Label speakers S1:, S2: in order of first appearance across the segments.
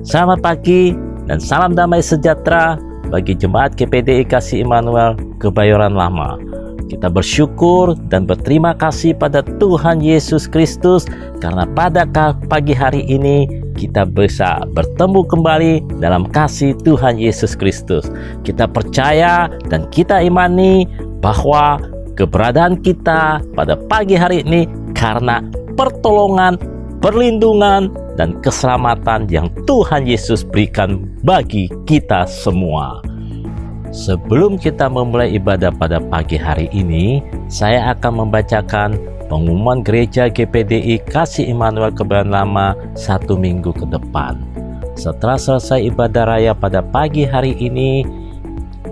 S1: Selamat pagi dan salam damai sejahtera bagi Jemaat GPDI Kasih Immanuel Kebayoran Lama. Kita bersyukur dan berterima kasih pada Tuhan Yesus Kristus karena pada pagi hari ini kita bisa bertemu kembali dalam kasih Tuhan Yesus Kristus. Kita percaya dan kita imani bahwa keberadaan kita pada pagi hari ini karena pertolongan, perlindungan, dan keselamatan yang Tuhan Yesus berikan bagi kita semua. Sebelum kita memulai ibadah pada pagi hari ini, saya akan membacakan pengumuman gereja GPDI Kasih Immanuel Kebayoran Lama 1 minggu ke depan. Setelah selesai ibadah raya pada pagi hari ini,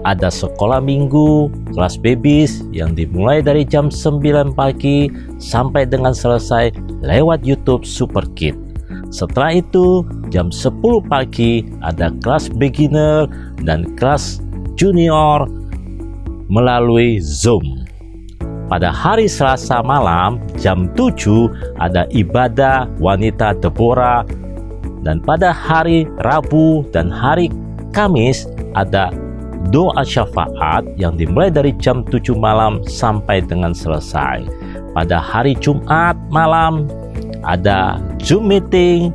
S1: ada sekolah minggu kelas babies yang dimulai dari jam 9 pagi sampai dengan selesai lewat YouTube Super Kids. Setelah itu jam 10 pagi ada kelas beginner dan kelas junior melalui Zoom. Pada hari Selasa malam jam 7 ada ibadah wanita Deborah, dan pada hari Rabu dan hari Kamis ada doa syafaat yang dimulai dari jam 7 malam sampai dengan selesai. Pada hari Jumat malam ada Zoom meeting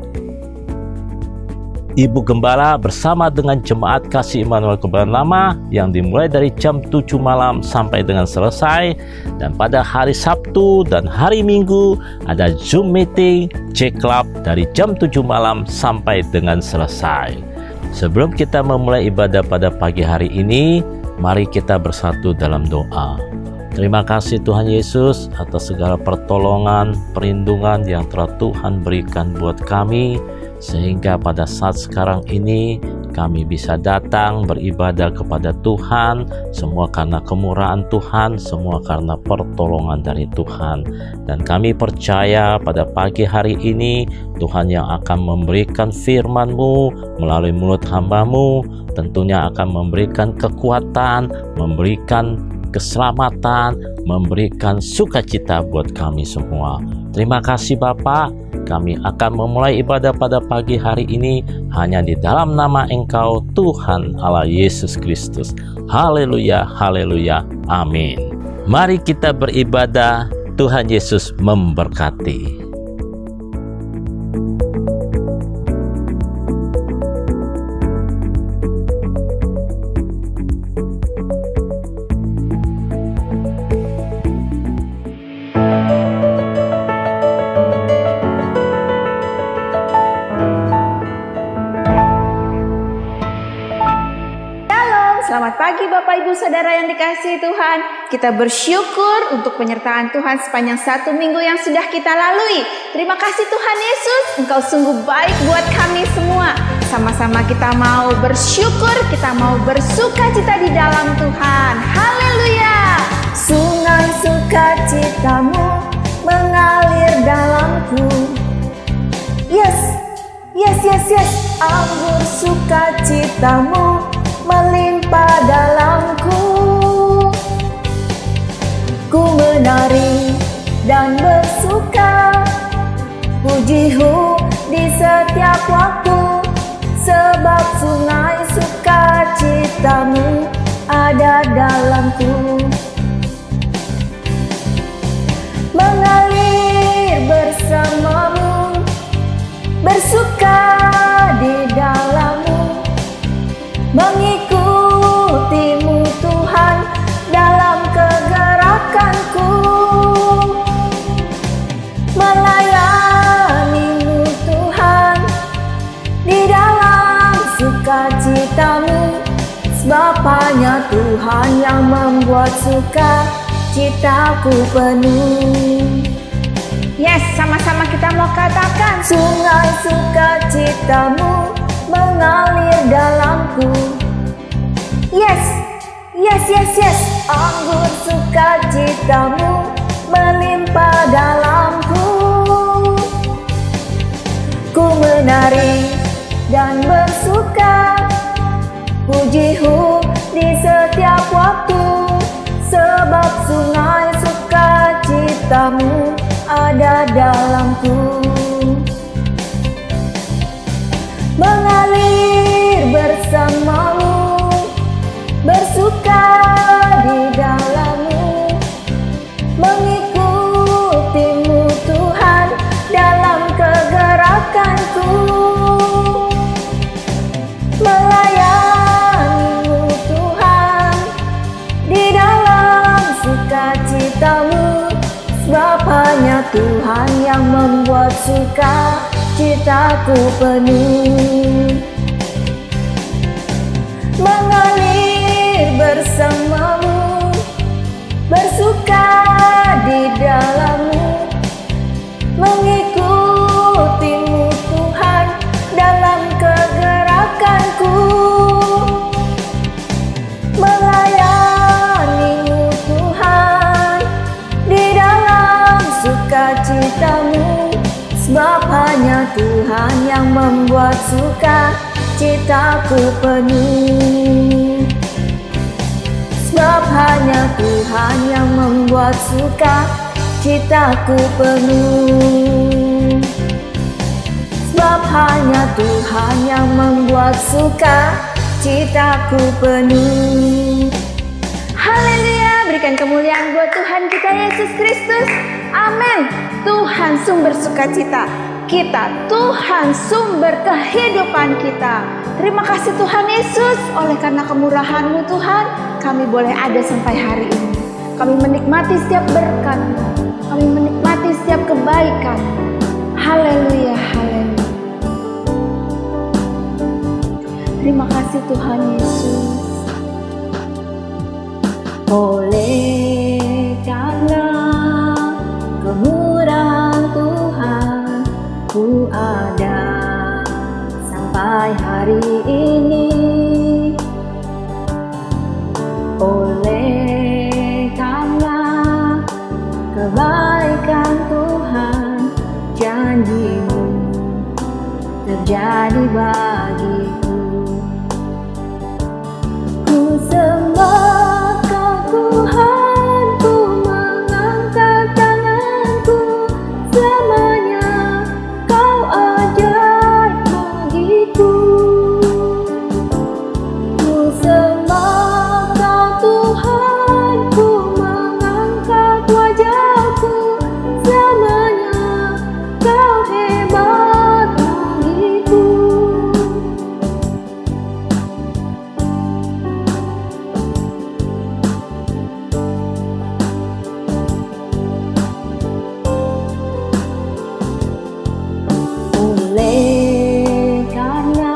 S1: Ibu Gembala bersama dengan Jemaat Kasih Immanuel Kebayoran Lama yang dimulai dari jam 7 malam sampai dengan selesai. Dan pada hari Sabtu dan hari Minggu ada Zoom meeting J-Club dari jam 7 malam sampai dengan selesai. Sebelum kita memulai ibadah pada pagi hari ini, mari kita bersatu dalam doa. Terima kasih Tuhan Yesus atas segala pertolongan, perlindungan yang telah Tuhan berikan buat kami, sehingga pada saat sekarang ini kami bisa datang beribadah kepada Tuhan, semua karena kemurahan Tuhan, semua karena pertolongan dari Tuhan. Dan kami percaya pada pagi hari ini Tuhan yang akan memberikan firman-Mu melalui mulut hamba-Mu, tentunya akan memberikan kekuatan, memberikan keselamatan, memberikan sukacita buat kami semua. Terima kasih Bapa. Kami akan memulai ibadah pada pagi hari ini hanya di dalam nama Engkau Tuhan Allah Yesus Kristus. Haleluya, haleluya, amin. Mari kita beribadah. Tuhan Yesus memberkati.
S2: Selamat pagi Bapak Ibu Saudara yang dikasihi Tuhan. Kita bersyukur untuk penyertaan Tuhan sepanjang 1 minggu yang sudah kita lalui. Terima kasih Tuhan Yesus, Engkau sungguh baik buat kami semua. Sama-sama kita mau bersyukur, kita mau bersukacita di dalam Tuhan. Haleluya.
S3: Sungai sukacitamu mengalir dalamku. Yes. Anggur sukacitamu melimpah dalamku. Ku menari dan bersuka, pujimu di setiap waktu, sebab sungai sukacitamu ada dalamku. Mengalir bersamamu, bersuka di dalammu, mengikutimu Tuhan dalam kegerakanku, melayanimu Tuhan di dalam sukacitamu, sebab hanya Tuhan yang membuat sukacitaku penuh.
S2: Yes, sama-sama kita mau katakan,
S3: sungai sukacitamu mengalir dalamku. Yes. Anggur sukacitamu melimpah dalamku. Ku menari dan bersuka, pujimu di setiap waktu, sebab sungai sukacitamu ada dalamku. Mengalir suka citaku penuh, mengalir bersamamu, bersuka di dalammu, mengikutimu Tuhan dalam kegerakanku, melayanimu Tuhan di dalam sukacitamu, sebab hanya Tuhan yang membuat suka citaku penuh, sebab hanya Tuhan yang membuat suka citaku penuh, sebab hanya Tuhan yang membuat suka citaku penuh.
S2: Haleluya, berikan kemuliaan buat Tuhan kita Yesus Kristus. Amin. Tuhan sumber sukacita kita, Tuhan sumber kehidupan kita. Terima kasih Tuhan Yesus, oleh karena kemurahan-Mu Tuhan, kami boleh ada sampai hari ini. Kami menikmati setiap berkat-Mu, kami menikmati setiap kebaikan. Haleluya, haleluya. Terima kasih Tuhan Yesus.
S3: Oleh karena kemurahan Tuhan, ku ada sampai hari ini. Oleh karena kebaikan Tuhan, janji-Mu terjadi bagiku. Ku sembah Kau Tuhan, ku mengangkat tanganku, selamanya Kau ajaib bagiku. Ku sembah Kau Tuhan, ku mengangkat wajahku, selamanya Kau hebat bagiku. Oleh karena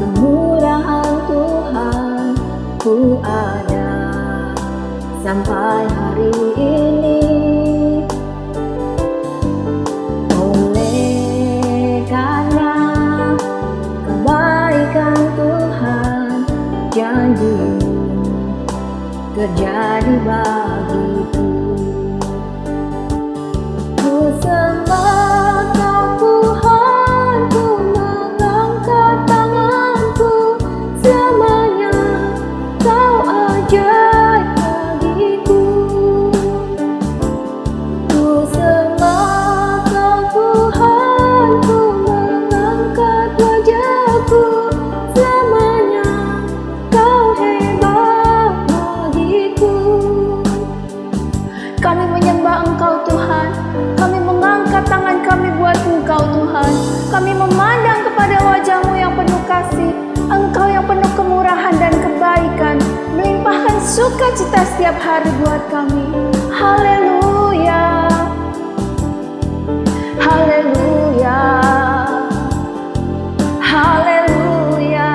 S3: kemurahan Tuhan, ku ada sampai hari ini. Oleh karena kebaikan Tuhan, janji-Mu terjadi bagiku. Ku sembah Kau Tuhan, ku mengangkat tanganku, selamanya Kau ajaib bagiku. Ku sembah Kau Tuhan, ku mengangkat wajahku, selamanya Kau hebat bagiku.
S2: Kami menyembah Engkau Tuhan, kami mengangkat tangan kami buat Engkau Tuhan. Kami memandang kepada wajah-Mu yang penuh kasih, Engkau yang penuh kemurahan dan kebaikan, melimpahkan sukacita setiap hari buat kami. Haleluya, haleluya, haleluya.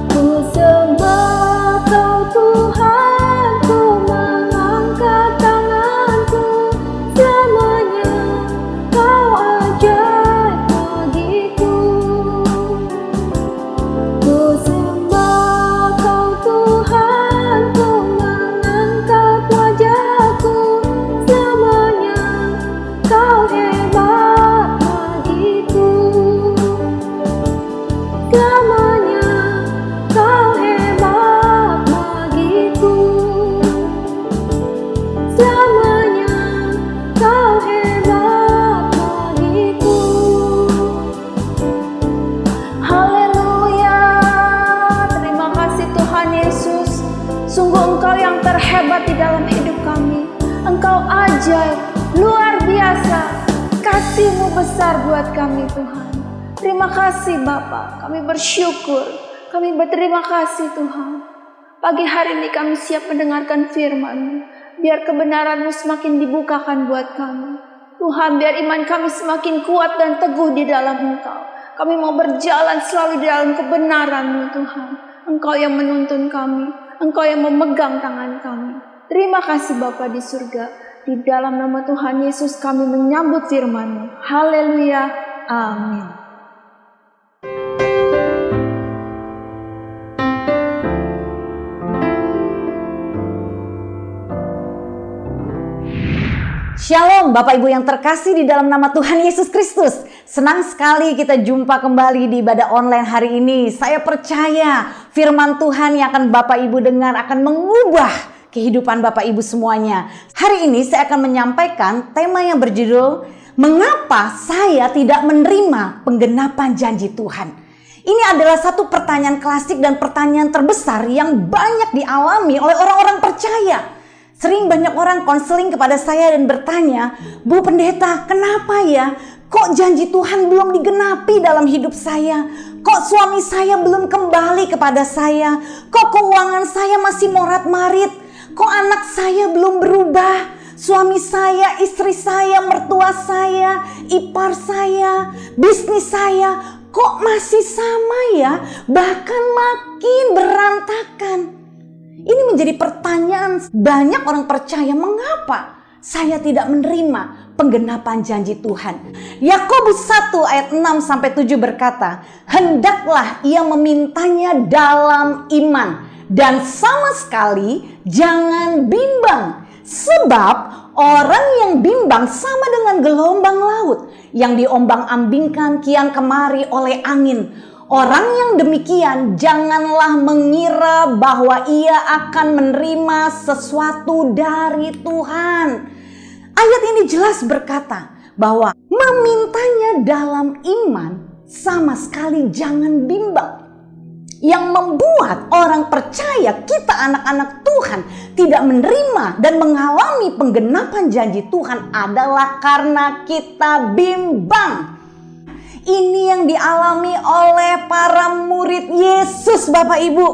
S3: Ku sembah Kau Tuhan, ku mengangkat tanganku, selamanya Kau ajaib bagiku. Ku sembah Kau Tuhan, ku mengangkat wajahku, selamanya Kau hebat bagiku. Selamanya Kau hebat bagiku, selamanya Kau hebat bagiku.
S2: Haleluya. Terima kasih Tuhan Yesus. Sungguh Engkau yang terhebat di dalam hidup kami. Engkau ajaib, luar biasa. Kasih-Mu besar buat kami Tuhan. Terima kasih Bapa. Kami bersyukur. Kami berterima kasih Tuhan. Pagi hari ini kami siap mendengarkan firman-Mu. Biar kebenaran-Mu semakin dibukakan buat kami. Tuhan, biar iman kami semakin kuat dan teguh di dalam Engkau. Kami mau berjalan selalu di dalam kebenaran-Mu Tuhan. Engkau yang menuntun kami, Engkau yang memegang tangan kami. Terima kasih Bapa di surga. Di dalam nama Tuhan Yesus kami menyambut firman-Mu. Haleluya. Amin.
S4: Shalom Bapak Ibu yang terkasih di dalam nama Tuhan Yesus Kristus. Senang sekali kita jumpa kembali di ibadah online hari ini. Saya percaya firman Tuhan yang akan Bapak Ibu dengar akan mengubah kehidupan Bapak Ibu semuanya. Hari ini saya akan menyampaikan tema yang berjudul Mengapa saya tidak menerima penggenapan janji Tuhan. Ini adalah satu pertanyaan klasik dan pertanyaan terbesar yang banyak dialami oleh orang-orang percaya. Sering banyak orang konseling kepada saya dan bertanya, Bu Pendeta, kenapa ya? Kok janji Tuhan belum digenapi dalam hidup saya? Kok suami saya belum kembali kepada saya? Kok keuangan saya masih morat-marit? Kok anak saya belum berubah? Suami saya, istri saya, mertua saya, ipar saya, bisnis saya, kok masih sama ya? Bahkan makin berantakan. Ini menjadi pertanyaan banyak orang percaya, mengapa saya tidak menerima penggenapan janji Tuhan. Yakobus 1 ayat 6-7 berkata, hendaklah ia memintanya dalam iman dan sama sekali jangan bimbang. Sebab orang yang bimbang sama dengan gelombang laut yang diombang-ambingkan kian kemari oleh angin. Orang yang demikian janganlah mengira bahwa ia akan menerima sesuatu dari Tuhan. Ayat ini jelas berkata bahwa memintanya dalam iman sama sekali jangan bimbang. Yang membuat orang percaya kita anak-anak Tuhan tidak menerima dan mengalami penggenapan janji Tuhan adalah karena kita bimbang. Ini yang dialami oleh para murid Yesus, Bapak Ibu.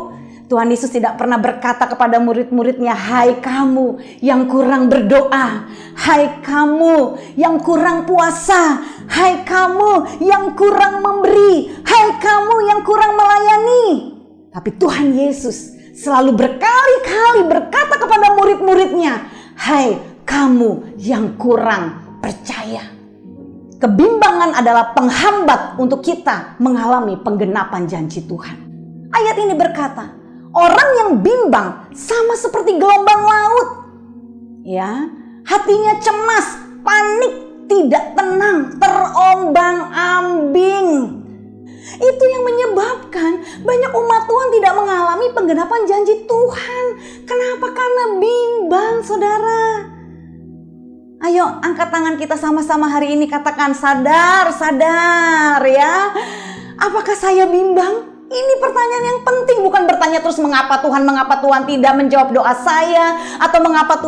S4: Tuhan Yesus tidak pernah berkata kepada murid-muridnya, hai kamu yang kurang berdoa, hai kamu yang kurang puasa, hai kamu yang kurang memberi, hai kamu yang kurang melayani. Tapi Tuhan Yesus selalu berkali-kali berkata kepada murid-muridnya, hai kamu yang kurang percaya. Kebimbangan adalah penghambat untuk kita mengalami penggenapan janji Tuhan. Ayat ini berkata, orang yang bimbang sama seperti gelombang laut. Ya, hatinya cemas, panik, tidak tenang, terombang-ambing. Itu yang menyebabkan banyak umat Tuhan tidak mengalami penggenapan janji Tuhan. Kenapa? Karena bimbang, saudara. Ayo angkat tangan kita sama-sama hari ini, katakan sadar ya. Apakah saya bimbang? Ini pertanyaan yang penting, bukan bertanya terus mengapa Tuhan tidak menjawab doa saya, atau mengapa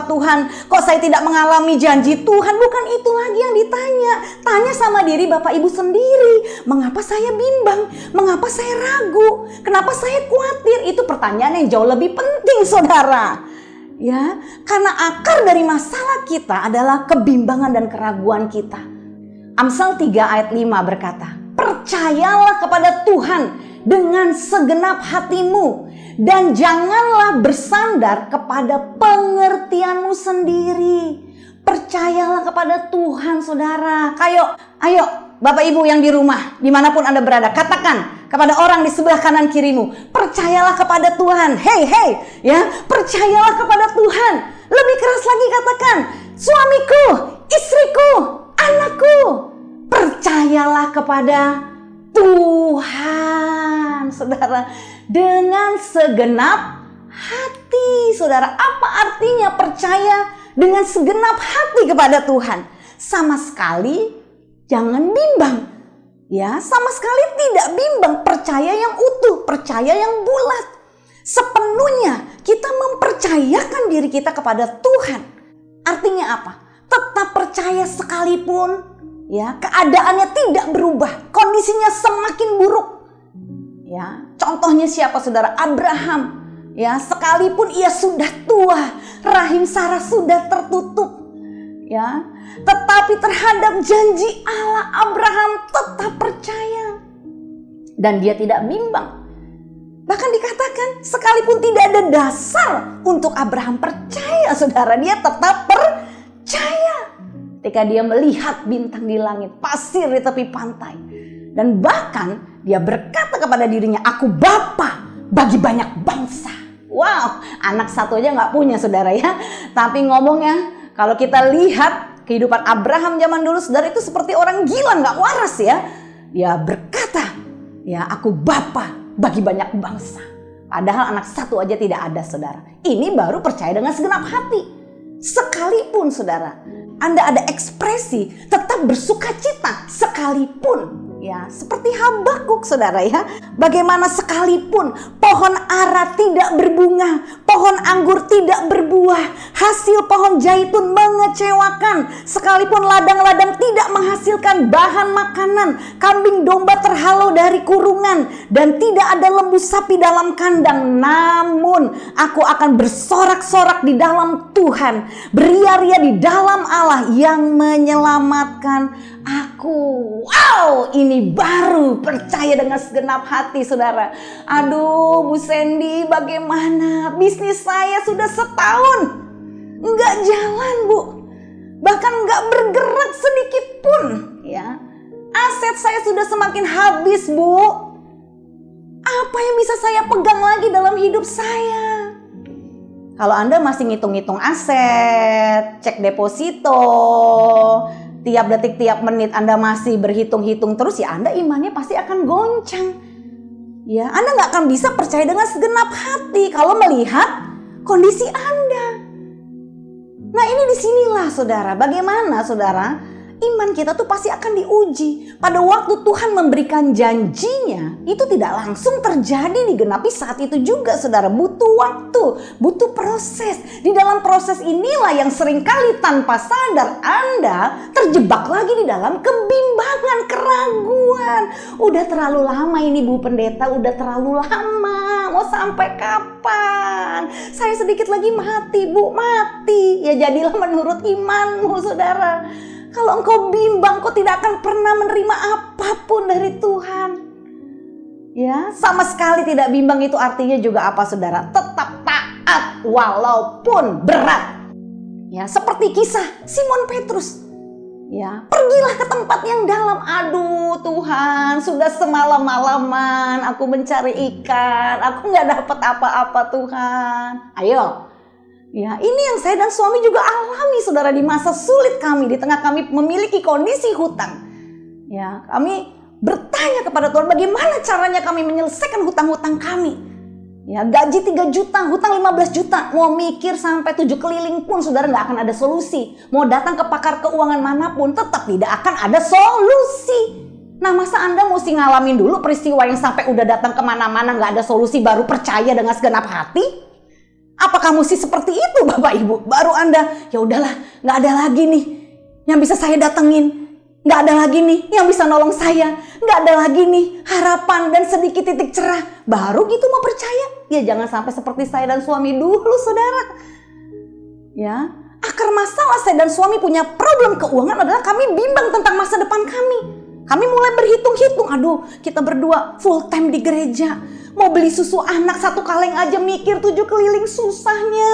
S4: Tuhan kok saya tidak mengalami janji Tuhan. Bukan itu lagi yang ditanya. Tanya sama diri Bapak Ibu sendiri, mengapa saya bimbang? Mengapa saya ragu? Kenapa saya khawatir? Itu pertanyaan yang jauh lebih penting, saudara. Ya, karena akar dari masalah kita adalah kebimbangan dan keraguan kita. Amsal 3 ayat 5 berkata, percayalah kepada Tuhan dengan segenap hatimu dan janganlah bersandar kepada pengertianmu sendiri. Percayalah kepada Tuhan, saudara. Ayo Bapak Ibu yang di rumah, dimanapun Anda berada, katakan kepada orang di sebelah kanan kirimu, percayalah kepada Tuhan. Hey, ya, percayalah kepada Tuhan. Lebih keras lagi katakan, suamiku, istriku, anakku, percayalah kepada Tuhan, saudara, dengan segenap hati. Saudara, apa artinya percaya dengan segenap hati kepada Tuhan? Sama sekali jangan bimbang. Ya, sama sekali tidak bimbang, percaya yang utuh, percaya yang bulat. Sepenuhnya kita mempercayakan diri kita kepada Tuhan. Artinya apa? Tetap percaya sekalipun ya keadaannya tidak berubah, kondisinya semakin buruk. Ya, contohnya siapa, saudara? Abraham. Ya, sekalipun ia sudah tua, rahim Sarah sudah tertutup. Ya, tetapi terhadap janji Allah Abraham tetap percaya dan dia tidak bimbang. Bahkan dikatakan sekalipun tidak ada dasar untuk Abraham percaya, saudara, dia tetap percaya. Ketika dia melihat bintang di langit, pasir di tepi pantai, dan bahkan dia berkata kepada dirinya, aku bapa bagi banyak bangsa. Wow, anak satu aja nggak punya, saudara ya. Tapi ngomongnya, kalau kita lihat kehidupan Abraham zaman dulu, saudara, itu seperti orang gila, nggak waras ya. Dia berkata, ya aku bapa bagi banyak bangsa. Padahal anak satu aja tidak ada, saudara. Ini baru percaya dengan segenap hati. Sekalipun, saudara, Anda ada ekspresi tetap bersuka cita sekalipun. Ya, seperti Habakuk, saudara ya. Bagaimana sekalipun pohon ara tidak berbunga, pohon anggur tidak berbuah, hasil pohon zaitun mengecewakan, sekalipun ladang-ladang tidak menghasilkan bahan makanan, kambing domba terhalau dari kurungan, dan tidak ada lembu sapi dalam kandang, namun aku akan bersorak-sorak di dalam Tuhan, beria-ria di dalam Allah yang menyelamatkan aku. Wow, ini baru percaya dengan segenap hati, saudara. Aduh, Bu Sandy, bagaimana? Bisnis saya sudah setahun nggak jalan, Bu. Bahkan nggak bergerak sedikit pun, ya. Aset saya sudah semakin habis, Bu. Apa yang bisa saya pegang lagi dalam hidup saya? Kalau Anda masih ngitung-ngitung aset, cek deposito, tiap detik, tiap menit Anda masih berhitung-hitung terus, ya Anda imannya pasti akan goncang. Ya, Anda nggak akan bisa percaya dengan segenap hati kalau melihat kondisi Anda. Nah, ini disinilah, saudara, bagaimana, saudara, iman kita tuh pasti akan diuji. Pada waktu Tuhan memberikan janjinya, itu tidak langsung terjadi digenapi saat itu juga, saudara. Butuh waktu, butuh proses. Di dalam proses inilah yang seringkali tanpa sadar Anda terjebak lagi di dalam kebimbangan, keraguan. Udah terlalu lama ini, Bu Pendeta, udah terlalu lama. Mau sampai kapan? Saya sedikit lagi mati, Bu, mati. Ya jadilah menurut imanmu, saudara. Kalau engkau bimbang, kau tidak akan pernah menerima apapun dari Tuhan. Ya, sama sekali tidak bimbang itu artinya juga apa, saudara? Tetap taat walaupun berat. Ya, seperti kisah Simon Petrus. Ya, pergilah ke tempat yang dalam. Aduh Tuhan, sudah semalam-malaman aku mencari ikan, aku nggak dapat apa-apa, Tuhan. Ayo. Ya, ini yang saya dan suami juga alami, saudara, di masa sulit kami, di tengah kami memiliki kondisi hutang. Ya, kami bertanya kepada Tuhan, bagaimana caranya kami menyelesaikan hutang-hutang kami. Ya, gaji 3 juta, hutang 15 juta, mau mikir sampai 7 keliling pun, saudara, nggak akan ada solusi. Mau datang ke pakar keuangan manapun, tetap tidak akan ada solusi. Nah, masa Anda mesti ngalamin dulu peristiwa yang sampai udah datang kemana-mana nggak ada solusi, baru percaya dengan segenap hati? Apakah mesti seperti itu, Bapak Ibu? Baru Anda, ya udahlah, nggak ada lagi nih yang bisa saya datengin, nggak ada lagi nih yang bisa nolong saya, nggak ada lagi nih harapan dan sedikit titik cerah, baru gitu mau percaya? Ya jangan sampai seperti saya dan suami dulu, saudara. Ya, akar masalah saya dan suami punya problem keuangan adalah kami bimbang tentang masa depan kami. Kami mulai berhitung-hitung, aduh, kita berdua full time di gereja. Mau beli susu anak 1 kaleng aja mikir 7 keliling susahnya.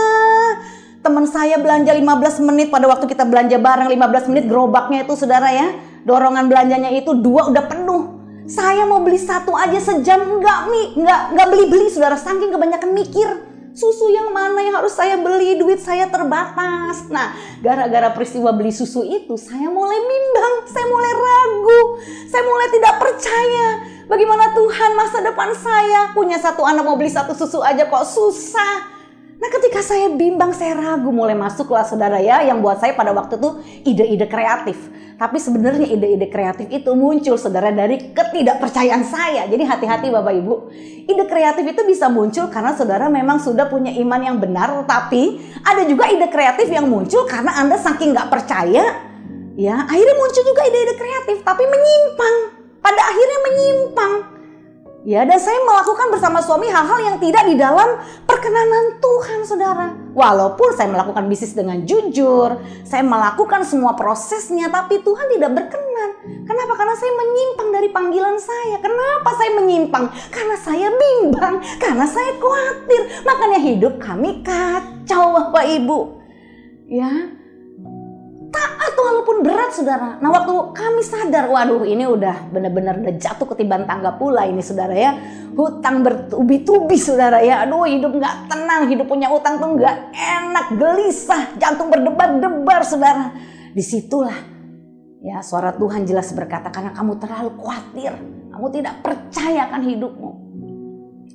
S4: Teman saya belanja 15 menit pada waktu kita belanja bareng, 15 menit gerobaknya itu, saudara ya. Dorongan belanjanya itu 2 udah penuh. Saya mau beli 1 aja sejam, enggak beli-beli, saudara, saking kebanyakan mikir. Susu yang mana yang harus saya beli, duit saya terbatas. Nah, gara-gara peristiwa beli susu itu, saya mulai bimbang, saya mulai ragu, saya mulai tidak percaya. Bagaimana Tuhan masa depan saya? Punya 1 anak mau beli 1 susu aja kok susah. Nah, ketika saya bimbang, saya ragu, mulai masuklah, saudara ya, yang buat saya pada waktu itu ide-ide kreatif. Tapi sebenarnya ide-ide kreatif itu muncul, saudara, dari ketidakpercayaan saya. Jadi hati-hati Bapak Ibu. Ide kreatif itu bisa muncul karena saudara memang sudah punya iman yang benar. Tapi ada juga ide kreatif yang muncul karena Anda saking nggak percaya. Ya, akhirnya muncul juga ide-ide kreatif tapi menyimpang. Pada akhirnya menyimpang. Ya, dan saya melakukan bersama suami hal-hal yang tidak di dalam perkenanan Tuhan, saudara. Walaupun saya melakukan bisnis dengan jujur, saya melakukan semua prosesnya, tapi Tuhan tidak berkenan. Kenapa? Karena saya menyimpang dari panggilan saya. Kenapa saya menyimpang? Karena saya bimbang, karena saya khawatir. Makanya hidup kami kacau, Bapak Ibu. Ya, taat walaupun berat, saudara. Nah, waktu kami sadar, waduh ini udah benar-benar udah jatuh ketiban tangga pula ini, saudara ya. Hutang bertubi-tubi, saudara ya. Aduh, hidup nggak tenang, hidup punya utang tuh nggak enak, gelisah, jantung berdebar-debar, saudara. Disitulah ya suara Tuhan jelas berkata, karena kamu terlalu khawatir, kamu tidak percaya akan hidupmu,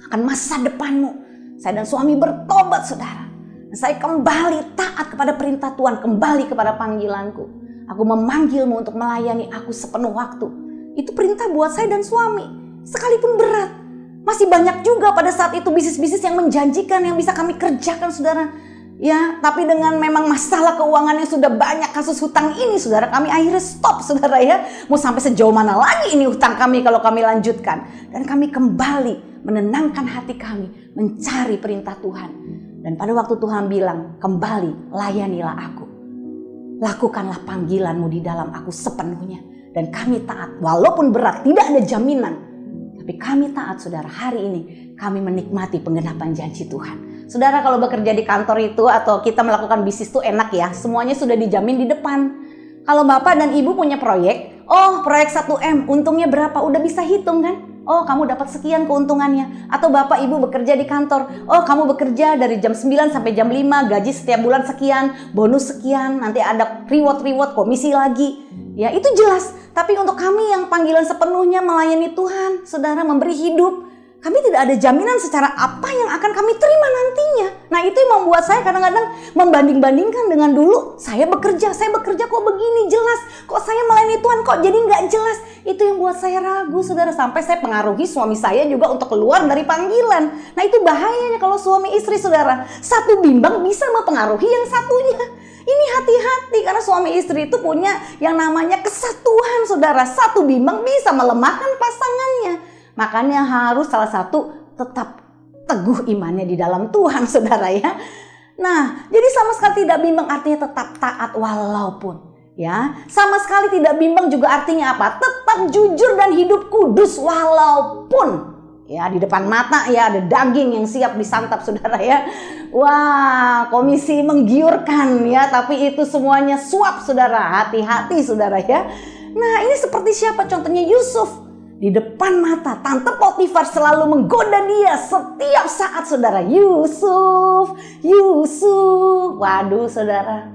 S4: akan masa depanmu. Saya dan suami bertobat, saudara. Saya kembali taat kepada perintah Tuhan, kembali kepada panggilanku. Aku memanggilmu untuk melayani aku sepenuh waktu. Itu perintah buat saya dan suami. Sekalipun berat, masih banyak juga pada saat itu bisnis-bisnis yang menjanjikan yang bisa kami kerjakan, saudara. Ya, tapi dengan memang masalah keuangan yang sudah banyak, kasus hutang ini, saudara, kami akhirnya stop, saudara ya. Mau sampai sejauh mana lagi ini hutang kami kalau kami lanjutkan? Dan kami kembali menenangkan hati kami, mencari perintah Tuhan. Dan pada waktu Tuhan bilang, kembali layanilah aku. Lakukanlah panggilanmu di dalam aku sepenuhnya. Dan kami taat, walaupun berat, tidak ada jaminan. Tapi kami taat, saudara. Hari ini kami menikmati penggenapan janji Tuhan. Saudara, kalau bekerja di kantor itu atau kita melakukan bisnis itu enak ya. Semuanya sudah dijamin di depan. Kalau bapak dan ibu punya proyek, oh proyek 1M, untungnya berapa? Udah bisa hitung kan? Oh kamu dapat sekian keuntungannya. Atau bapak ibu bekerja di kantor, oh kamu bekerja dari jam 9 sampai jam 5, gaji setiap bulan sekian, bonus sekian, nanti ada reward, komisi lagi. Ya itu jelas. Tapi untuk kami yang panggilan sepenuhnya melayani Tuhan, saudara, memberi hidup, kami tidak ada jaminan secara apa yang akan kami terima nantinya. Nah itu yang membuat saya kadang-kadang membanding-bandingkan dengan dulu. Saya bekerja kok begini jelas. Kok saya melayani Tuhan kok jadi nggak jelas. Itu yang buat saya ragu, saudara. Sampai saya pengaruhi suami saya juga untuk keluar dari panggilan. Nah itu bahayanya kalau suami istri, saudara. Satu bimbang bisa mempengaruhi yang satunya. Ini hati-hati karena suami istri itu punya yang namanya kesatuan, saudara. Satu bimbang bisa melemahkan pasangannya. Makanya harus salah satu tetap teguh imannya di dalam Tuhan, saudara ya. Nah, jadi sama sekali tidak bimbang artinya tetap taat walaupun. Ya, sama sekali tidak bimbang juga artinya apa? Tetap jujur dan hidup kudus walaupun. Ya, di depan mata ya ada daging yang siap disantap, saudara ya. Wah, komisi menggiurkan ya, tapi itu semuanya suap, saudara. Hati-hati, saudara ya. Nah, ini seperti siapa? Contohnya Yusuf. Di depan mata Tante Potifar selalu menggoda dia setiap saat, saudara. Yusuf. Waduh, saudara.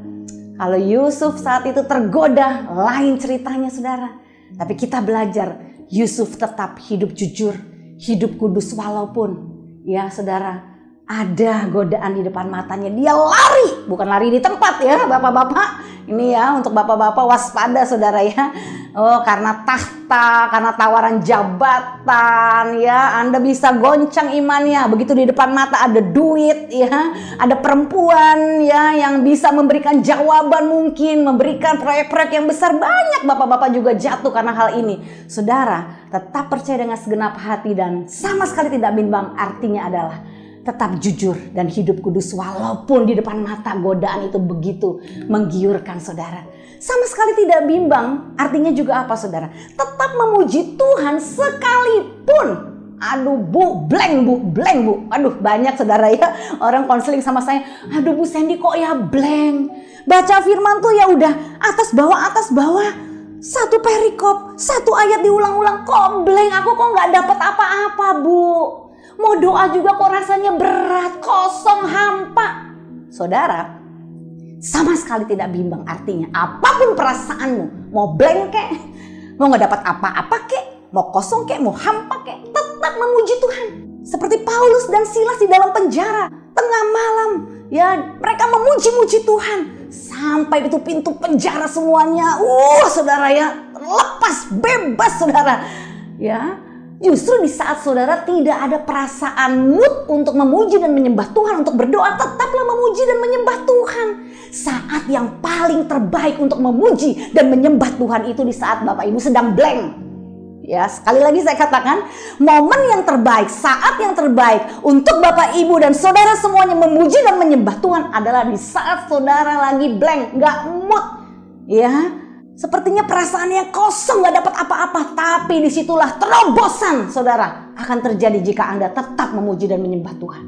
S4: Kalau Yusuf saat itu tergoda, lain ceritanya, saudara. Tapi kita belajar, Yusuf tetap hidup jujur, hidup kudus walaupun, ya saudara, ada godaan di depan matanya. Dia lari, bukan lari di tempat ya, bapak-bapak. Ini ya untuk bapak-bapak waspada, saudara ya. Oh, karena tahta, karena tawaran jabatan ya, Anda bisa goncang imannya. Begitu di depan mata ada duit ya, ada perempuan ya yang bisa memberikan jawaban, mungkin memberikan proyek-proyek yang besar. Banyak bapak-bapak juga jatuh karena hal ini. Saudara, tetap percaya dengan segenap hati dan sama sekali tidak bimbang artinya adalah tetap jujur dan hidup kudus walaupun di depan mata godaan itu begitu menggiurkan, saudara. Sama sekali tidak bimbang artinya juga apa, saudara? Tetap memuji Tuhan sekalipun. Aduh bu, blank bu. Aduh banyak, saudara ya orang konseling sama saya. Aduh Bu Sandy kok ya blank. Baca firman tuh ya udah atas bawah. Satu perikop, satu ayat diulang-ulang kok blank. Aku kok nggak dapat apa-apa, Bu. Mau doa juga kok rasanya berat, kosong, hampa. Saudara, sama sekali tidak bimbang artinya. Apapun perasaanmu, mau blank kek, mau gak dapat apa-apa kek, mau kosong kek, mau hampa kek, tetap memuji Tuhan. Seperti Paulus dan Silas di dalam penjara, tengah malam, ya mereka memuji-muji Tuhan. Sampai itu pintu penjara semuanya, saudara ya, lepas, bebas, saudara. Ya. Justru di saat saudara tidak ada perasaan mood untuk memuji dan menyembah Tuhan, untuk berdoa, tetaplah memuji dan menyembah Tuhan. Saat yang paling terbaik untuk memuji dan menyembah Tuhan itu di saat Bapak Ibu sedang blank. Ya, sekali lagi saya katakan, momen yang terbaik, saat yang terbaik untuk Bapak, Ibu, dan saudara semuanya memuji dan menyembah Tuhan adalah di saat saudara lagi blank, gak mood. Ya, sepertinya perasaannya kosong, gak dapat apa-apa. Tapi disitulah terobosan saudara akan terjadi jika Anda tetap memuji dan menyembah Tuhan.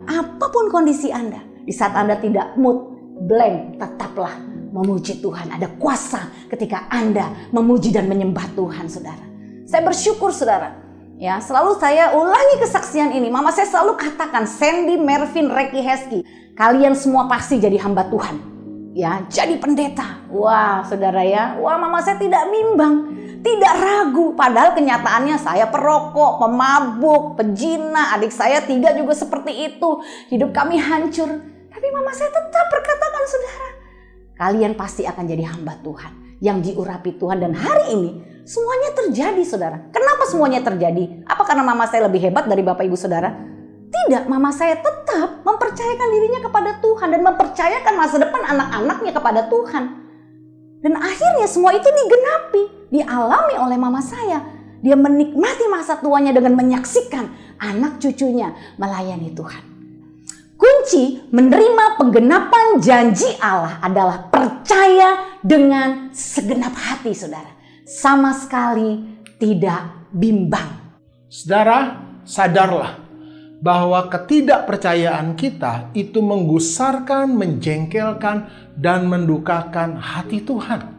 S4: Apapun kondisi Anda, di saat Anda tidak mood, blank, tetaplah memuji Tuhan. Ada kuasa ketika Anda memuji dan menyembah Tuhan, saudara. Saya bersyukur, saudara. Ya, selalu saya ulangi kesaksian ini. Mama saya selalu katakan, Sandy, Mervin, Reki, Heski, kalian semua pasti jadi hamba Tuhan. Ya, jadi pendeta. Wah, saudara ya. Wah, mama saya tidak bimbang, tidak ragu. Padahal kenyataannya saya perokok, pemabuk, pejina. Adik saya 3 juga seperti itu. Hidup kami hancur. Tapi mama saya tetap berkatakan, saudara, kalian pasti akan jadi hamba Tuhan yang diurapi Tuhan. Dan hari ini semuanya terjadi, saudara. Kenapa semuanya terjadi? Apa karena mama saya lebih hebat dari Bapak Ibu Saudara? Tidak, mama saya tetap mempercayakan dirinya kepada Tuhan dan mempercayakan masa depan anak-anaknya kepada Tuhan. Dan akhirnya semua itu digenapi, dialami oleh mama saya. Dia menikmati masa tuanya dengan menyaksikan anak cucunya melayani Tuhan. Kunci menerima penggenapan janji Allah adalah percaya dengan segenap hati, saudara. Sama sekali tidak bimbang.
S5: Saudara, sadarlah bahwa ketidakpercayaan kita itu menggusarkan, menjengkelkan, dan mendukakan hati Tuhan.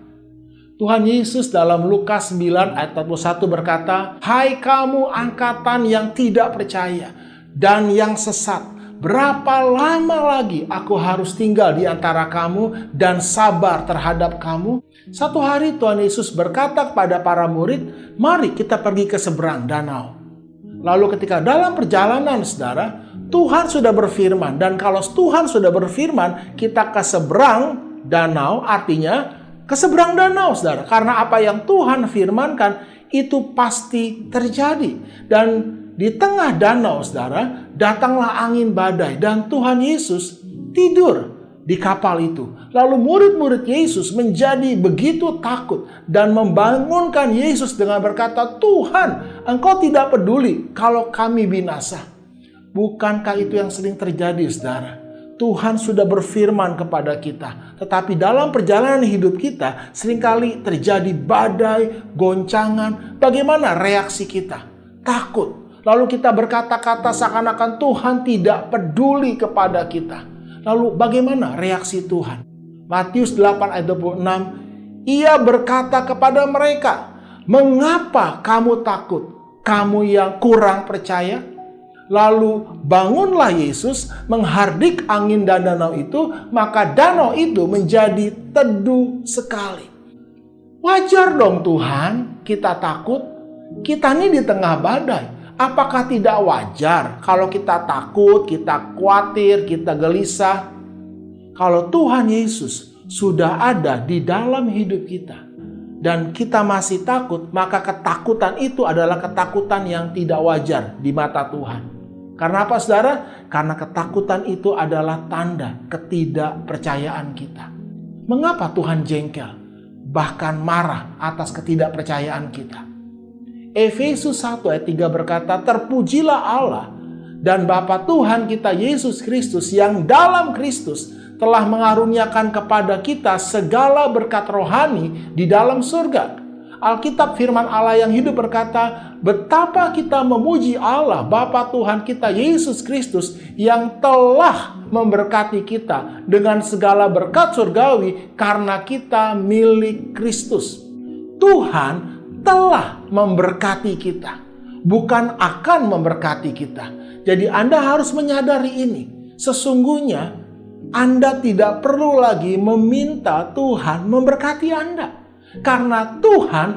S5: Tuhan Yesus dalam Lukas 9 ayat 41 berkata, "Hai kamu angkatan yang tidak percaya dan yang sesat, berapa lama lagi aku harus tinggal di antara kamu dan sabar terhadap kamu?" Satu hari Tuhan Yesus berkata kepada para murid, "Mari kita pergi ke seberang danau." Lalu ketika dalam perjalanan, saudara, Tuhan sudah berfirman. Dan kalau Tuhan sudah berfirman, kita ke seberang danau, artinya ke seberang danau, saudara. Karena apa yang Tuhan firmankan, itu pasti terjadi. Dan di tengah danau, saudara, datanglah angin badai. Dan Tuhan Yesus tidur di kapal itu. Lalu murid-murid Yesus menjadi begitu takut dan membangunkan Yesus dengan berkata, "Tuhan, Engkau tidak peduli kalau kami binasa." Bukankah itu yang sering terjadi, saudara? Tuhan sudah berfirman kepada kita, tetapi dalam perjalanan hidup kita seringkali terjadi badai, goncangan. Bagaimana reaksi kita? Takut. Lalu kita berkata-kata seakan-akan Tuhan tidak peduli kepada kita. Lalu bagaimana reaksi Tuhan? Matius 8 ayat 26, Ia berkata kepada mereka, "Mengapa kamu takut, kamu yang kurang percaya?" Lalu bangunlah Yesus menghardik angin dan danau itu, maka danau itu menjadi teduh sekali. Wajar dong Tuhan, kita takut. Kita ini di tengah badai. Apakah tidak wajar kalau kita takut, kita khawatir, kita gelisah? Kalau Tuhan Yesus sudah ada di dalam hidup kita dan kita masih takut, maka ketakutan itu adalah ketakutan yang tidak wajar di mata Tuhan. Karena apa, saudara? Karena ketakutan itu adalah tanda ketidakpercayaan kita. Mengapa Tuhan jengkel, bahkan marah atas ketidakpercayaan kita? Efesus 1 ayat 3 berkata, "Terpujilah Allah dan Bapa Tuhan kita Yesus Kristus yang dalam Kristus telah mengaruniakan kepada kita segala berkat rohani di dalam surga." Alkitab firman Allah yang hidup berkata, betapa kita memuji Allah Bapa Tuhan kita Yesus Kristus yang telah memberkati kita dengan segala berkat surgawi karena kita milik Kristus. Tuhan telah memberkati kita, bukan akan memberkati kita. Jadi Anda harus menyadari ini. Sesungguhnya Anda tidak perlu lagi meminta Tuhan memberkati Anda, karena Tuhan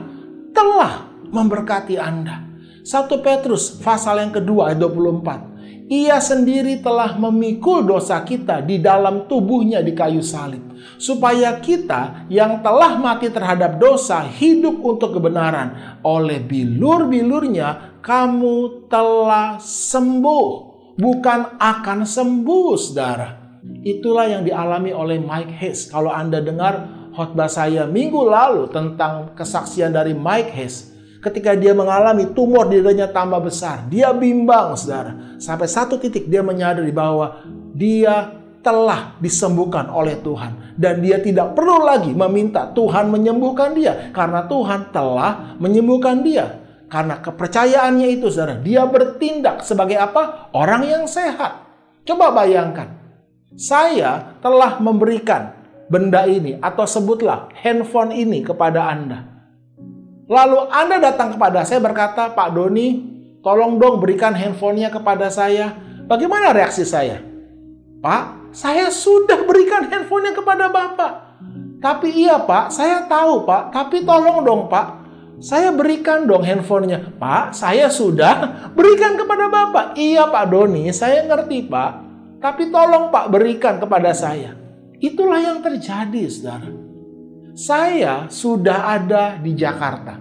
S5: telah memberkati Anda. 1 Petrus pasal yang kedua ayat 24. Ia sendiri telah memikul dosa kita di dalam tubuhnya di kayu salib, supaya kita yang telah mati terhadap dosa hidup untuk kebenaran. Oleh bilur-bilurnya kamu telah sembuh, bukan akan sembuh, saudara. Itulah yang dialami oleh Mike Hess. Kalau Anda dengar khotbah saya minggu lalu tentang kesaksian dari Mike Hess, Ketika dia mengalami tumor di dadanya tambah besar, dia bimbang, saudara. Sampai satu titik dia menyadari bahwa dia telah disembuhkan oleh Tuhan. Dan dia tidak perlu lagi meminta Tuhan menyembuhkan dia. Karena Tuhan telah menyembuhkan dia. Karena kepercayaannya itu, saudara, dia bertindak sebagai apa? Orang yang sehat. Coba bayangkan, saya telah memberikan benda ini atau sebutlah handphone ini kepada Anda. Lalu Anda datang kepada saya berkata, Pak Doni, tolong dong berikan handphonenya kepada saya. Bagaimana reaksi saya? Pak, saya sudah berikan handphonenya kepada Bapak. Tapi iya Pak, saya tahu Pak, tapi tolong dong Pak. Saya berikan dong handphonenya. Pak, saya sudah berikan kepada Bapak. Iya Pak Doni, saya ngerti Pak. Tapi tolong Pak berikan kepada saya. Itulah yang terjadi, saudara. Saya sudah ada di Jakarta.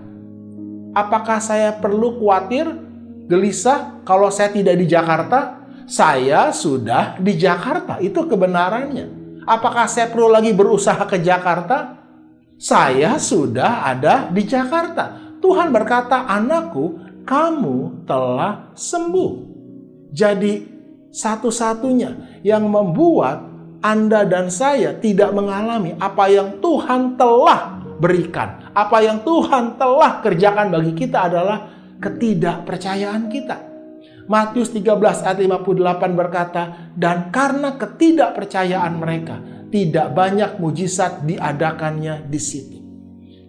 S5: Apakah saya perlu khawatir, gelisah kalau saya tidak di Jakarta? Saya sudah di Jakarta. Itu kebenarannya. Apakah saya perlu lagi berusaha ke Jakarta? Saya sudah ada di Jakarta. Tuhan berkata, anakku, kamu telah sembuh. Jadi satu-satunya yang membuat Anda dan saya tidak mengalami apa yang Tuhan telah berikan, apa yang Tuhan telah kerjakan bagi kita adalah ketidakpercayaan kita. Matius 13 ayat 58 berkata, dan karena ketidakpercayaan mereka, tidak banyak mujizat diadakannya di situ.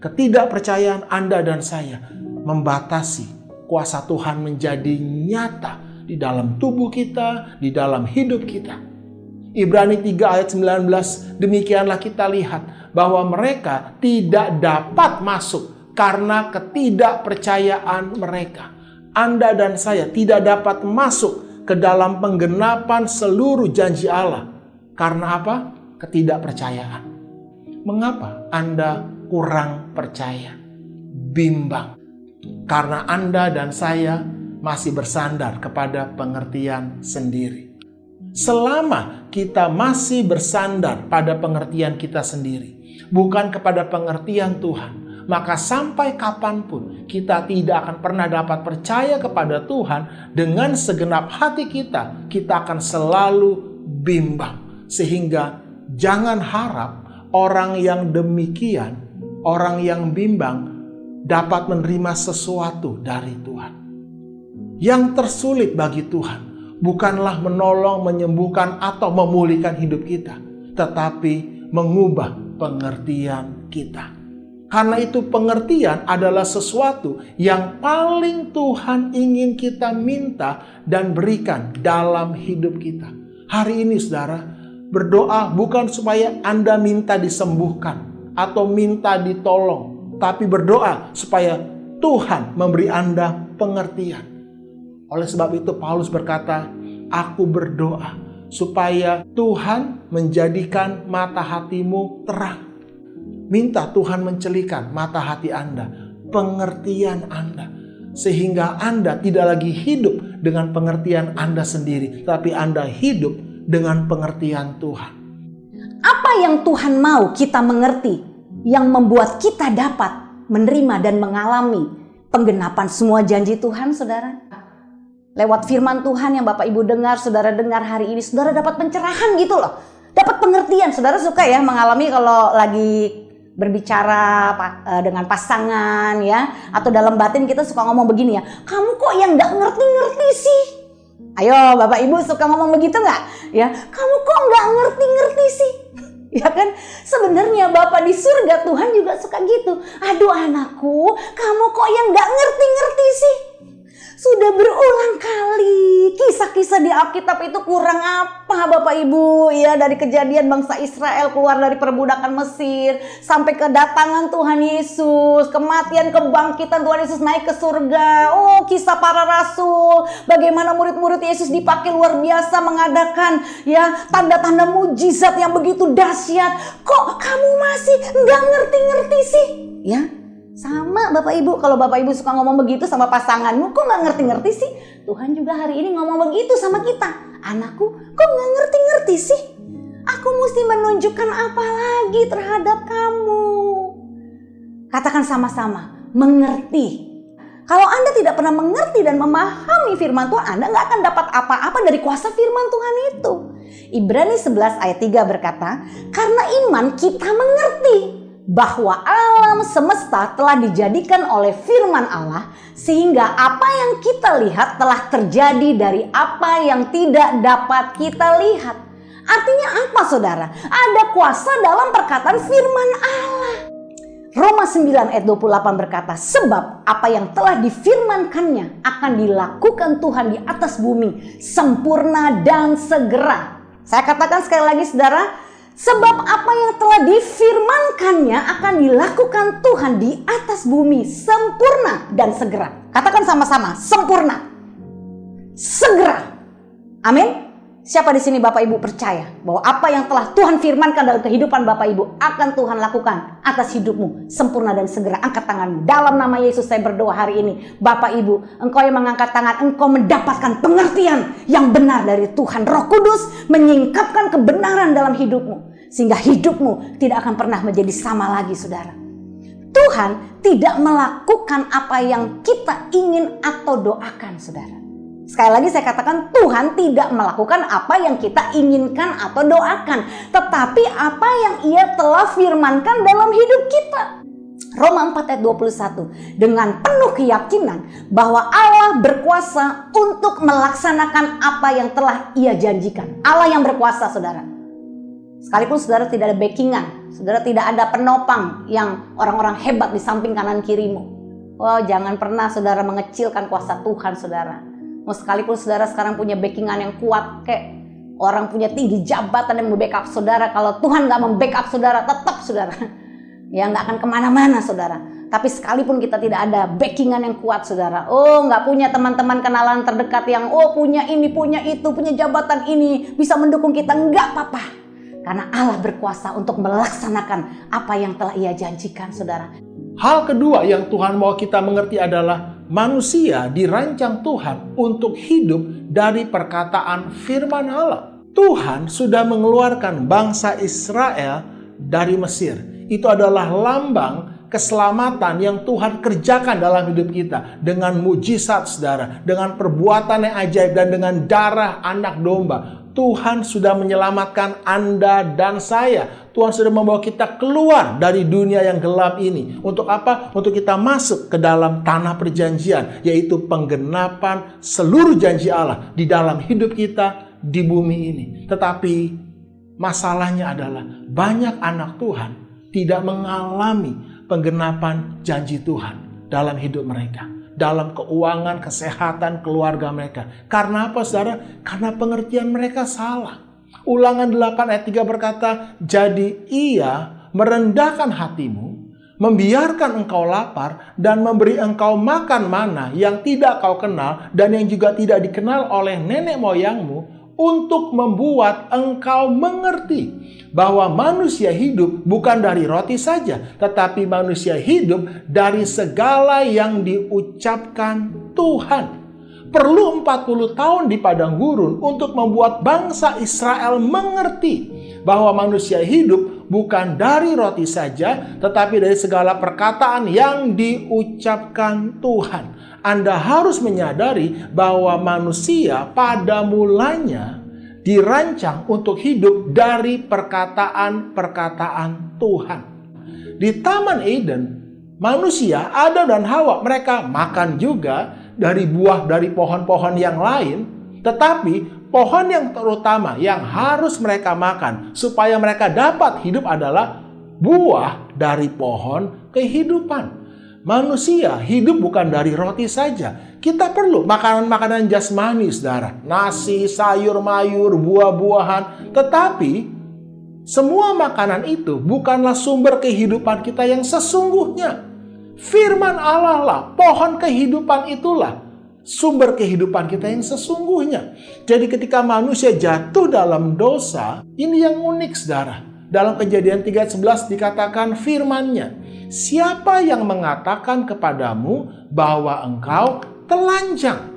S5: Ketidakpercayaan Anda dan saya membatasi kuasa Tuhan menjadi nyata di dalam tubuh kita, di dalam hidup kita. Ibrani 3 ayat 19, demikianlah kita lihat bahwa mereka tidak dapat masuk karena ketidakpercayaan mereka. Anda dan saya tidak dapat masuk ke dalam penggenapan seluruh janji Allah. Karena apa? Ketidakpercayaan. Mengapa Anda kurang percaya? Bimbang. Karena Anda dan saya masih bersandar kepada pengertian sendiri. Selama kita masih bersandar pada pengertian kita sendiri, bukan kepada pengertian Tuhan, maka sampai kapanpun kita tidak akan pernah dapat percaya kepada Tuhan dengan segenap hati kita. Kita akan selalu bimbang. Sehingga jangan harap orang yang demikian, orang yang bimbang, dapat menerima sesuatu dari Tuhan. Yang tersulit bagi Tuhan bukanlah menolong, menyembuhkan, atau memulihkan hidup kita, tetapi mengubah pengertian kita. Karena itu pengertian adalah sesuatu yang paling Tuhan ingin kita minta dan berikan dalam hidup kita. Hari ini saudara, berdoa bukan supaya Anda minta disembuhkan atau minta ditolong, tapi berdoa supaya Tuhan memberi Anda pengertian. Oleh sebab itu Paulus berkata, aku berdoa supaya Tuhan menjadikan mata hatimu terang. Minta Tuhan mencelikan mata hati Anda, pengertian Anda. Sehingga Anda tidak lagi hidup dengan pengertian Anda sendiri, tapi Anda hidup dengan pengertian Tuhan.
S4: Apa yang Tuhan mau kita mengerti, yang membuat kita dapat menerima dan mengalami penggenapan semua janji Tuhan, saudara? Lewat firman Tuhan yang Bapak Ibu dengar, saudara dengar hari ini, saudara dapat pencerahan gitu loh. Dapat pengertian. Saudara suka ya mengalami kalau lagi berbicara dengan pasangan ya. Atau dalam batin kita suka ngomong begini ya. Kamu kok yang gak ngerti-ngerti sih? Ayo Bapak Ibu suka ngomong begitu gak? Ya, kamu kok gak ngerti-ngerti sih? Ya kan? Sebenarnya Bapak di surga Tuhan juga suka gitu. Aduh anakku, kamu kok yang gak ngerti-ngerti sih? Sudah berulang kali kisah-kisah di Alkitab itu kurang apa Bapak Ibu ya, dari kejadian bangsa Israel keluar dari perbudakan Mesir sampai kedatangan Tuhan Yesus, kematian, kebangkitan Tuhan Yesus naik ke surga. Oh, kisah para rasul, bagaimana murid-murid Yesus dipakai luar biasa mengadakan ya tanda-tanda mujizat yang begitu dahsyat. Kok kamu masih nggak ngerti-ngerti sih? Ya. Sama Bapak Ibu, kalau Bapak Ibu suka ngomong begitu sama pasanganmu, kok gak ngerti-ngerti sih? Tuhan juga hari ini ngomong begitu sama kita. Anakku, kok gak ngerti-ngerti sih? Aku mesti menunjukkan apa lagi terhadap kamu? Katakan sama-sama, mengerti. Kalau Anda tidak pernah mengerti dan memahami firman Tuhan, Anda nggak akan dapat apa-apa dari kuasa firman Tuhan itu. Ibrani 11 ayat 3 berkata, karena iman kita mengerti bahwa alam semesta telah dijadikan oleh firman Allah, sehingga apa yang kita lihat telah terjadi dari apa yang tidak dapat kita lihat. Artinya apa, saudara? Ada kuasa dalam perkataan firman Allah. Roma 9 ayat 28 berkata, sebab apa yang telah difirmankannya akan dilakukan Tuhan di atas bumi, sempurna dan segera. Saya katakan sekali lagi, saudara, sebab apa yang telah difirmankannya akan dilakukan Tuhan di atas bumi, sempurna dan segera. Katakan sama-sama, sempurna, segera. Amin. Siapa di sini Bapak Ibu percaya bahwa apa yang telah Tuhan firmankan dalam kehidupan Bapak Ibu akan Tuhan lakukan atas hidupmu, sempurna dan segera? Angkat tanganmu. Dalam nama Yesus saya berdoa hari ini, Bapak Ibu, engkau yang mengangkat tangan, engkau mendapatkan pengertian yang benar dari Tuhan. Roh Kudus menyingkapkan kebenaran dalam hidupmu, sehingga hidupmu tidak akan pernah menjadi sama lagi, saudara. Tuhan tidak melakukan apa yang kita ingin atau doakan, saudara. Sekali lagi saya katakan, Tuhan tidak melakukan apa yang kita inginkan atau doakan, tetapi apa yang Ia telah firmankan dalam hidup kita. Roma 4 ayat 21, dengan penuh keyakinan bahwa Allah berkuasa untuk melaksanakan apa yang telah Ia janjikan. Allah yang berkuasa, saudara. Sekalipun saudara tidak ada backingan, saudara tidak ada penopang yang orang-orang hebat di samping kanan kirimu. Oh, jangan pernah saudara mengecilkan kuasa Tuhan, saudara. Mau sekalipun saudara sekarang punya backingan yang kuat, kayak orang punya tinggi jabatan yang membackup saudara, kalau Tuhan gak membackup saudara, tetap saudara ya gak akan kemana-mana, saudara. Tapi sekalipun kita tidak ada backingan yang kuat, saudara, oh gak punya teman-teman kenalan terdekat yang punya ini, punya itu, punya jabatan ini, bisa mendukung kita, gak apa-apa. Karena Allah berkuasa untuk melaksanakan apa yang telah Ia janjikan, saudara.
S5: Hal kedua yang Tuhan mau kita mengerti adalah manusia dirancang Tuhan untuk hidup dari perkataan firman Allah. Tuhan sudah mengeluarkan bangsa Israel dari Mesir. Itu adalah lambang keselamatan yang Tuhan kerjakan dalam hidup kita. Dengan mujizat, saudara, dengan perbuatan yang ajaib, dan dengan darah anak domba. Tuhan sudah menyelamatkan Anda dan saya. Tuhan sudah membawa kita keluar dari dunia yang gelap ini. Untuk apa? Untuk kita masuk ke dalam tanah perjanjian, yaitu penggenapan seluruh janji Allah di dalam hidup kita di bumi ini. Tetapi masalahnya adalah banyak anak Tuhan tidak mengalami penggenapan janji Tuhan dalam hidup mereka, dalam keuangan, kesehatan, keluarga mereka. Karena apa, saudara? Karena pengertian mereka salah. Ulangan 8 ayat 3 berkata, jadi Ia merendahkan hatimu, membiarkan engkau lapar, dan memberi engkau makan mana yang tidak kau kenal, dan yang juga tidak dikenal oleh nenek moyangmu, untuk membuat engkau mengerti bahwa manusia hidup bukan dari roti saja, tetapi manusia hidup dari segala yang diucapkan Tuhan. Perlu 40 tahun di padang gurun untuk membuat bangsa Israel mengerti bahwa manusia hidup bukan dari roti saja, tetapi dari segala perkataan yang diucapkan Tuhan. Anda harus menyadari bahwa manusia pada mulanya dirancang untuk hidup dari perkataan-perkataan Tuhan. Di Taman Eden, manusia, Adam dan Hawa, mereka makan juga dari buah dari pohon-pohon yang lain, tetapi pohon yang terutama yang harus mereka makan supaya mereka dapat hidup adalah buah dari pohon kehidupan. Manusia hidup bukan dari roti saja. Kita perlu makanan-makanan jasmani, saudara. Nasi, sayur, mayur, buah-buahan. Tetapi semua makanan itu bukanlah sumber kehidupan kita yang sesungguhnya. Firman Allah lah, pohon kehidupan itulah sumber kehidupan kita yang sesungguhnya. Jadi ketika manusia jatuh dalam dosa, ini yang unik, saudara. Dalam Kejadian 3:11 dikatakan firman-Nya, siapa yang mengatakan kepadamu bahwa engkau telanjang?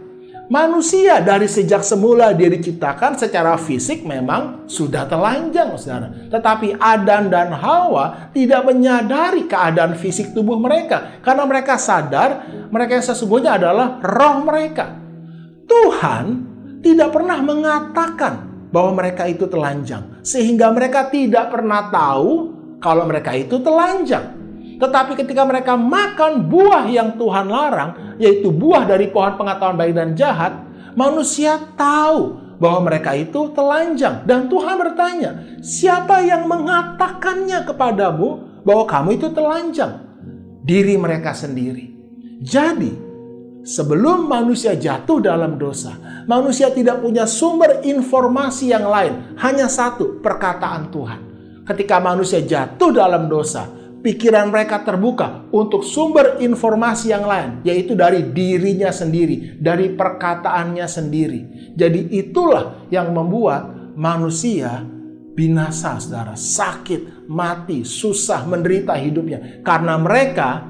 S5: Manusia dari sejak semula dia diciptakan secara fisik memang sudah telanjang, saudara. Tetapi Adam dan Hawa tidak menyadari keadaan fisik tubuh mereka. Karena mereka sadar mereka yang sesungguhnya adalah roh mereka. Tuhan tidak pernah mengatakan bahwa mereka itu telanjang. Sehingga mereka tidak pernah tahu kalau mereka itu telanjang. Tetapi ketika mereka makan buah yang Tuhan larang, yaitu buah dari pohon pengetahuan baik dan jahat, manusia tahu bahwa mereka itu telanjang. Dan Tuhan bertanya, siapa yang mengatakannya kepadamu bahwa kamu itu telanjang? Diri mereka sendiri. Jadi, sebelum manusia jatuh dalam dosa, manusia tidak punya sumber informasi yang lain. Hanya satu, perkataan Tuhan. Ketika manusia jatuh dalam dosa, pikiran mereka terbuka untuk sumber informasi yang lain, yaitu dari dirinya sendiri, dari perkataannya sendiri. Jadi itulah yang membuat manusia binasa, saudara. Sakit, mati, susah, menderita hidupnya. Karena mereka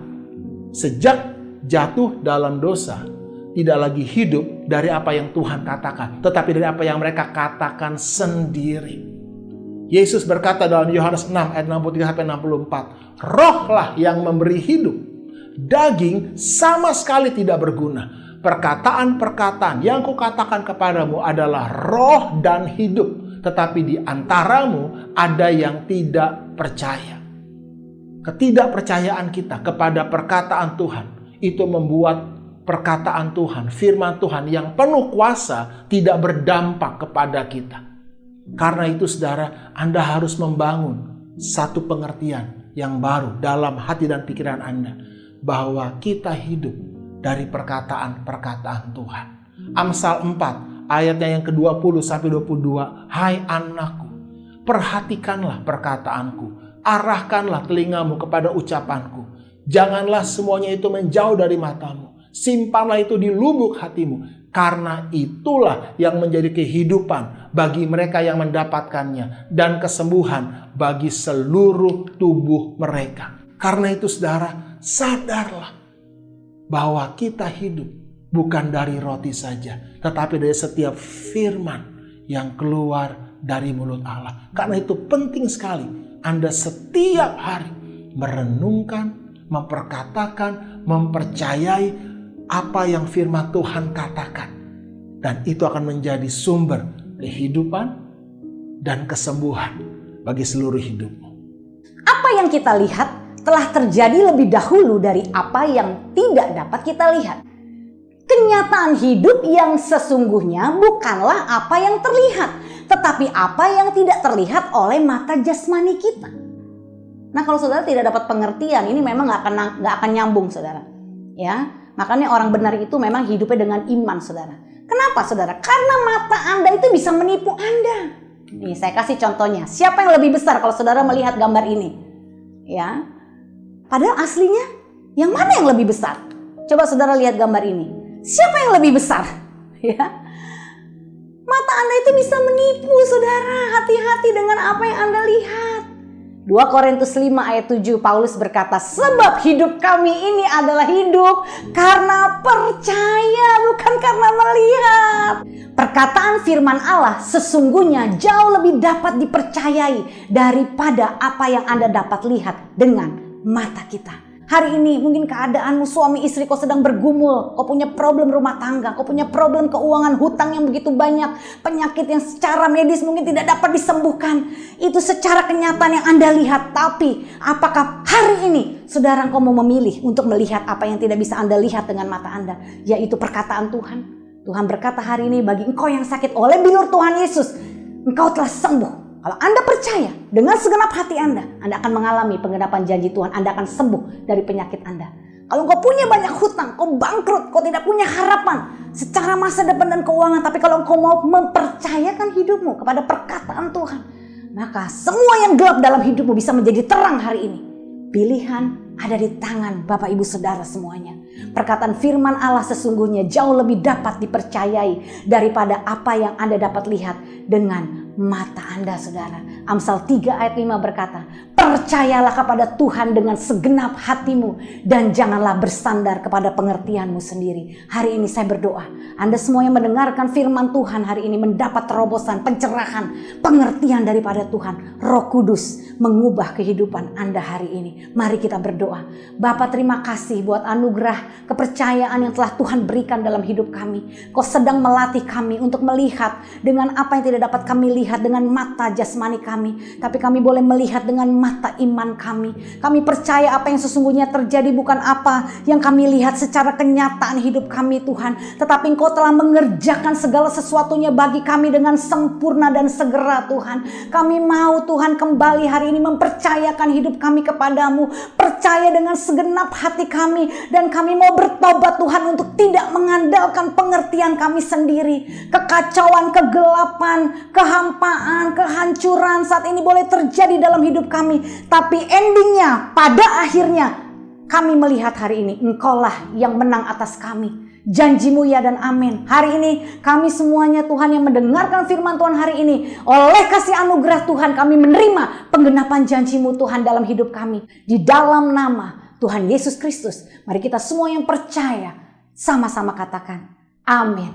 S5: sejak jatuh dalam dosa, tidak lagi hidup dari apa yang Tuhan katakan, tetapi dari apa yang mereka katakan sendiri. Yesus berkata dalam Yohanes 6 ayat 63-64, rohlah yang memberi hidup. Daging sama sekali tidak berguna. Perkataan-perkataan yang kukatakan kepadamu adalah roh dan hidup. Tetapi di antaramu ada yang tidak percaya. Ketidakpercayaan kita kepada perkataan Tuhan itu membuat perkataan Tuhan, firman Tuhan yang penuh kuasa tidak berdampak kepada kita. Karena itu saudara, Anda harus membangun satu pengertian yang baru dalam hati dan pikiran Anda. Bahwa kita hidup dari perkataan-perkataan Tuhan. Amsal 4 ayatnya yang ke-20-22. Hai anakku, perhatikanlah perkataanku. Arahkanlah telingamu kepada ucapanku. Janganlah semuanya itu menjauh dari matamu. Simpanlah itu di lubuk hatimu. Karena itulah yang menjadi kehidupan bagi mereka yang mendapatkannya. Dan kesembuhan bagi seluruh tubuh mereka. Karena itu saudara, sadarlah bahwa kita hidup bukan dari roti saja. Tetapi dari setiap firman yang keluar dari mulut Allah. Karena itu penting sekali Anda setiap hari merenungkan, memperkatakan, mempercayai apa yang firman Tuhan katakan. Dan itu akan menjadi sumber kehidupan dan kesembuhan bagi seluruh hidupmu.
S4: Apa yang kita lihat telah terjadi lebih dahulu dari apa yang tidak dapat kita lihat. Kenyataan hidup yang sesungguhnya bukanlah apa yang terlihat, tetapi apa yang tidak terlihat oleh mata jasmani kita. Nah, kalau saudara tidak dapat pengertian, ini memang nggak akan nyambung, saudara. Ya, makanya orang benar itu memang hidupnya dengan iman, saudara. Kenapa, saudara? Karena mata Anda itu bisa menipu Anda. Nih, saya kasih contohnya. Siapa yang lebih besar kalau saudara melihat gambar ini? Ya, padahal aslinya yang mana yang lebih besar? Coba saudara lihat gambar ini. Siapa yang lebih besar? Ya, mata Anda itu bisa menipu, saudara. Hati-hati dengan apa yang Anda lihat. 2 Korintus 5 ayat 7 Paulus berkata, sebab hidup kami ini adalah hidup karena percaya, bukan karena melihat. Perkataan firman Allah sesungguhnya jauh lebih dapat dipercayai daripada apa yang Anda dapat lihat dengan mata kita. Hari ini mungkin keadaanmu suami istri kau sedang bergumul, kau punya problem rumah tangga, kau punya problem keuangan, hutang yang begitu banyak, penyakit yang secara medis mungkin tidak dapat disembuhkan. Itu secara kenyataan yang Anda lihat. Tapi apakah hari ini saudara kau mau memilih untuk melihat apa yang tidak bisa Anda lihat dengan mata Anda, yaitu perkataan Tuhan. Tuhan berkata hari ini, bagi engkau yang sakit oleh bilur Tuhan Yesus, engkau telah sembuh. Kalau Anda percaya dengan segenap hati Anda akan mengalami penggenapan janji Tuhan. Anda akan sembuh dari penyakit Anda. Kalau engkau punya banyak hutang, kau bangkrut, kau tidak punya harapan secara masa depan dan keuangan. Tapi kalau engkau mau mempercayakan hidupmu kepada perkataan Tuhan, maka semua yang gelap dalam hidupmu bisa menjadi terang hari ini. Pilihan ada di tangan Bapak Ibu Saudara semuanya. Perkataan firman Allah sesungguhnya jauh lebih dapat dipercayai daripada apa yang Anda dapat lihat dengan mata Anda, saudara. Amsal 3 ayat 5 berkata, percayalah kepada Tuhan dengan segenap hatimu dan janganlah bersandar kepada pengertianmu sendiri. Hari ini saya berdoa, Anda semua yang mendengarkan firman Tuhan hari ini mendapat terobosan, pencerahan, pengertian daripada Tuhan. Roh Kudus mengubah kehidupan Anda hari ini. Mari kita berdoa. Bapa, terima kasih buat anugerah kepercayaan yang telah Tuhan berikan dalam hidup kami. Kau sedang melatih kami untuk melihat dengan apa yang tidak dapat kami lihat dengan mata jasmani kami, tapi kami boleh melihat dengan mata iman kami. Kami percaya apa yang sesungguhnya terjadi bukan apa yang kami lihat secara kenyataan hidup kami Tuhan, tetapi Engkau telah mengerjakan segala sesuatunya bagi kami dengan sempurna dan segera Tuhan. Kami mau Tuhan kembali hari ini mempercayakan hidup kami kepadamu, percaya dengan segenap hati kami, dan kami mau bertobat Tuhan untuk tidak mengandalkan pengertian kami sendiri. Kekacauan, kegelapan, kehampaan, kehancuran saat ini boleh terjadi dalam hidup kami, tapi endingnya, pada akhirnya kami melihat hari ini Engkaulah yang menang atas kami. Janjimu ya dan amin. Hari ini kami semuanya Tuhan yang mendengarkan firman Tuhan hari ini, oleh kasih anugerah Tuhan kami menerima penggenapan janjimu Tuhan dalam hidup kami. Di dalam nama Tuhan Yesus Kristus, mari kita semua yang percaya sama-sama katakan amin.